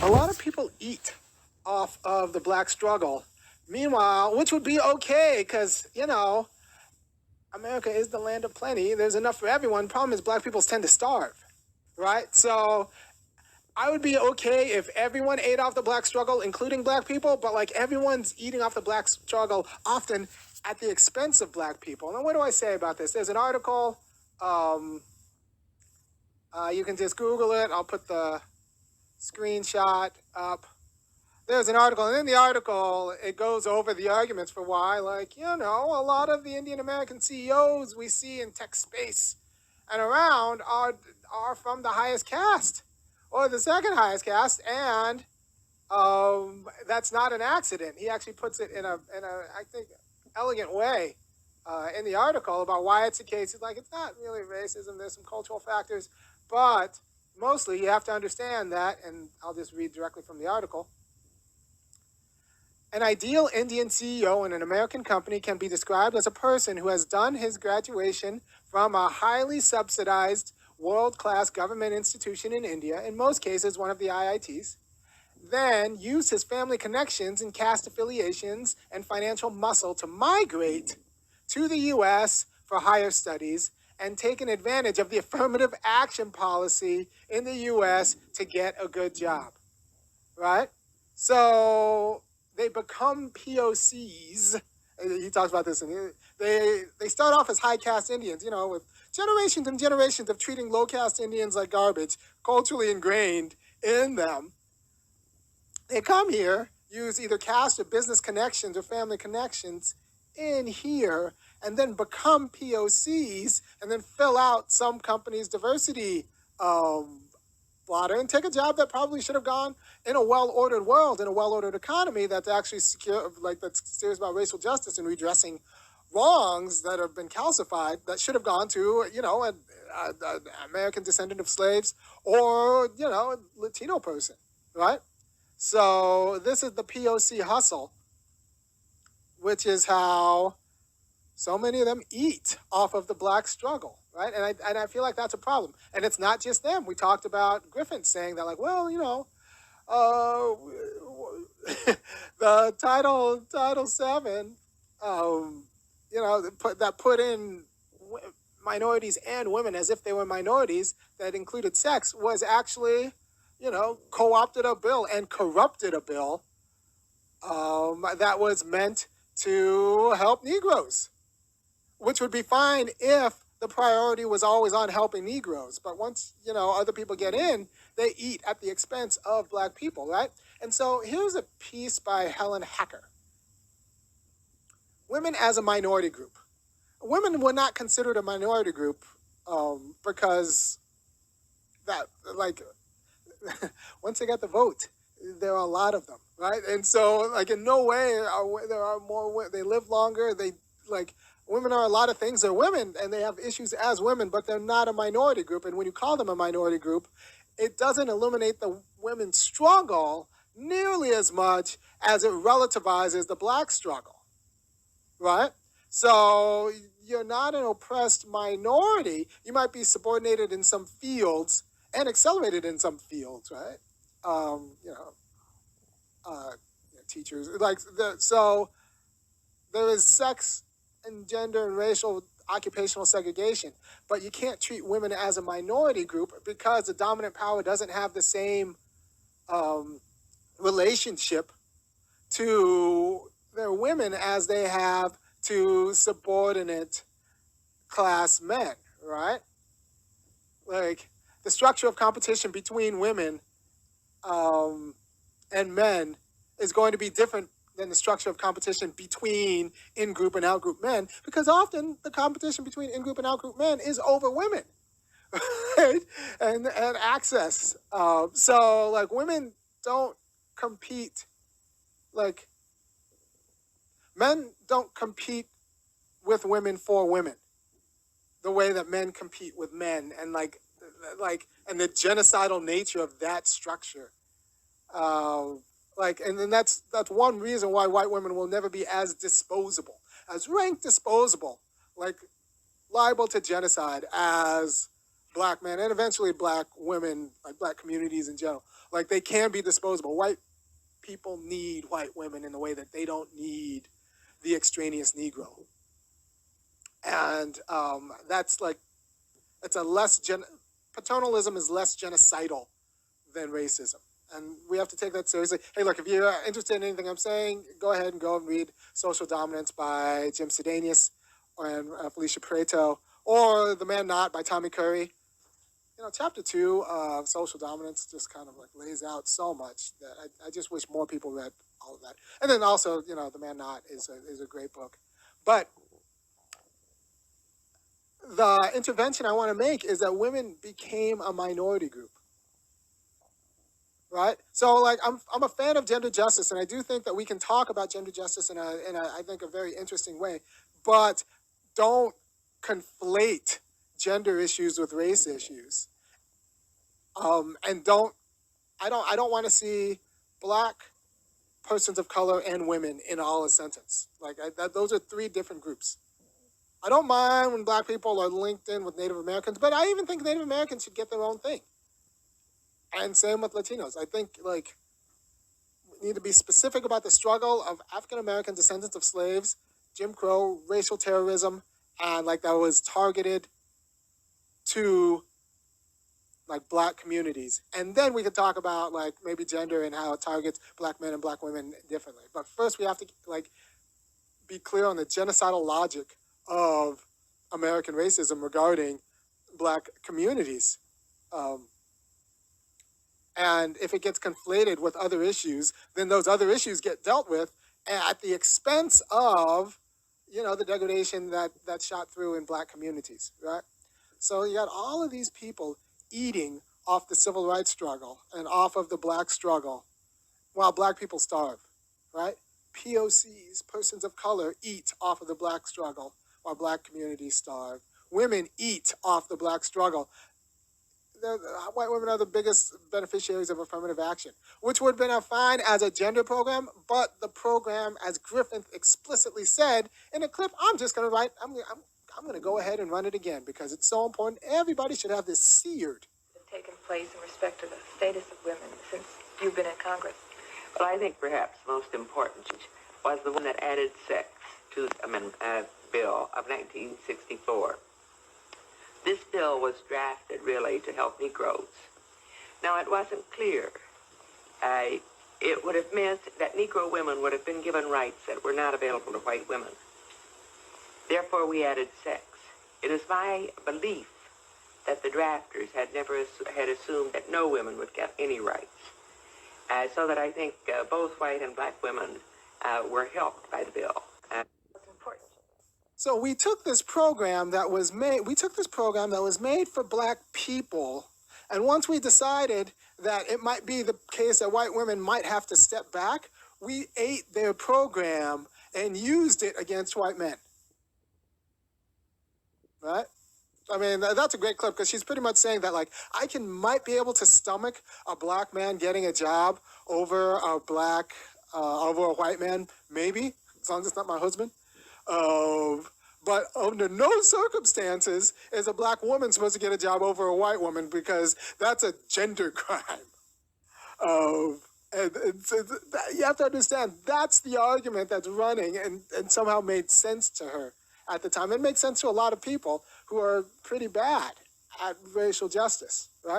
A lot of people eat off of the black struggle. Meanwhile, which would be okay because, America is the land of plenty. There's enough for everyone. Problem is, black people tend to starve, right? So I would be okay if everyone ate off the black struggle, including black people, but like everyone's eating off the black struggle often at the expense of black people. And what do I say about this? There's an article. You can just Google it. I'll put the screenshot up. There's an article, and in the article, it goes over the arguments for why, a lot of the Indian American CEOs we see in tech space and around are from the highest caste or the second highest caste, and that's not an accident. He actually puts it in a I think elegant way in the article about why it's the case. It's like it's not really racism. There's some cultural factors, but mostly you have to understand that, and I'll just read directly from the article. An ideal Indian CEO in an American company can be described as a person who has done his graduation from a highly subsidized world-class government institution in India, in most cases one of the IITs, then used his family connections and caste affiliations and financial muscle to migrate to the US for higher studies and taken advantage of the affirmative action policy in the US to get a good job, right? So they become POCs. He talks about this, and they start off as high caste Indians, with generations and generations of treating low caste Indians like garbage, culturally ingrained in them. They come here, use either caste or business connections or family connections in here, and then become POCs, and then fill out some company's diversity blotter and take a job that probably should have gone in a well-ordered world, in a well-ordered economy that's actually secure, that's serious about racial justice and redressing wrongs that have been calcified, that should have gone to, an American descendant of slaves or, a Latino person, right? So this is the POC hustle, which is how so many of them eat off of the black struggle, right? And I feel like that's a problem. And it's not just them. We talked about Griffin saying that, the Title VII, that put in minorities and women as if they were minorities that included sex was actually, co-opted a bill and corrupted a bill that was meant to help Negroes, which would be fine if the priority was always on helping Negroes. But once, other people get in, they eat at the expense of black people, right? And so here's a piece by Helen Hacker. Women as a minority group. Women were not considered a minority group because that, once they got the vote, there are a lot of them, right? And so, in no way there are more. They live longer. Women are a lot of things. They're women, and they have issues as women, but they're not a minority group. And when you call them a minority group, it doesn't eliminate the women's struggle nearly as much as it relativizes the black struggle, right? So you're not an oppressed minority. You might be subordinated in some fields and accelerated in some fields, right? Teachers, so there is sex and gender and racial occupational segregation, but you can't treat women as a minority group because the dominant power doesn't have the same relationship to their women as they have to subordinate class men, right? The structure of competition between women and men is going to be different than the structure of competition between in-group and out-group men, because often the competition between in-group and out-group men is over women, right? And access. So women don't compete, men don't compete with women for women the way that men compete with men, and and the genocidal nature of that structure. And then that's one reason why white women will never be as disposable, as rank disposable, liable to genocide as black men and eventually black women, like black communities in general, like they can be disposable. White people need white women in the way that they don't need the extraneous Negro, and that's like it's a paternalism is less genocidal than racism. And we have to take that seriously. Hey, look, if you're interested in anything I'm saying, go ahead and go and read Social Dominance by Jim Sidanius and Felicia Pareto, or The Man Not by Tommy Curry. You know, chapter 2 of Social Dominance just kind of like lays out so much that I just wish more people read all of that. And then also, you know, The Man Not is a great book. But the intervention I want to make is that women became a minority group. Right? So like I'm a fan of gender justice, and I do think that we can talk about gender justice in a I think a very interesting way, but don't conflate gender issues with race issues. And I don't want to see black persons of color and women in all a sentence. Like those are three different groups. I don't mind when black people are linked in with Native Americans, but I even think Native Americans should get their own thing. And same with Latinos. I think like we need to be specific about the struggle of African American descendants of slaves, Jim Crow, racial terrorism, and like that was targeted to like black communities. And then we could talk about like maybe gender and how it targets black men and black women differently. But first we have to like be clear on the genocidal logic of American racism regarding black communities. And if it gets conflated with other issues, then those other issues get dealt with at the expense of, you know, the degradation that's shot through in black communities, right? So you got all of these people eating off the civil rights struggle and off of the black struggle while black people starve, right? POCs, persons of color, eat off of the black struggle while black communities starve. Women eat off the black struggle. White women are the biggest beneficiaries of affirmative action, which would have been fine as a gender program, but the program, as Griffith explicitly said in a clip, I'm going to go ahead and run it again because it's so important. Everybody should have this seared. Taken place in respect to the status of women since you've been in Congress. Well, I think perhaps most important was the one that added sex to the bill of 1964. This bill was drafted really to help Negroes. Now, it wasn't clear. It would have meant that Negro women would have been given rights that were not available to white women. Therefore, we added sex. It is my belief that the drafters had assumed that no women would get any rights. So that I think both white and black women were helped by the bill. So we took this program that was made. We took this program that was made for black people, and once we decided that it might be the case that white women might have to step back, we ate their program and used it against white men. Right? I mean, that's a great clip because she's pretty much saying that, like, might be able to stomach a black man getting a job over over a white man, maybe, as long as it's not my husband. But under no circumstances is a black woman supposed to get a job over a white woman because that's a gender crime. And you have to understand that's the argument that's running and somehow made sense to her at the time. It makes sense to a lot of people who are pretty bad at racial justice, right?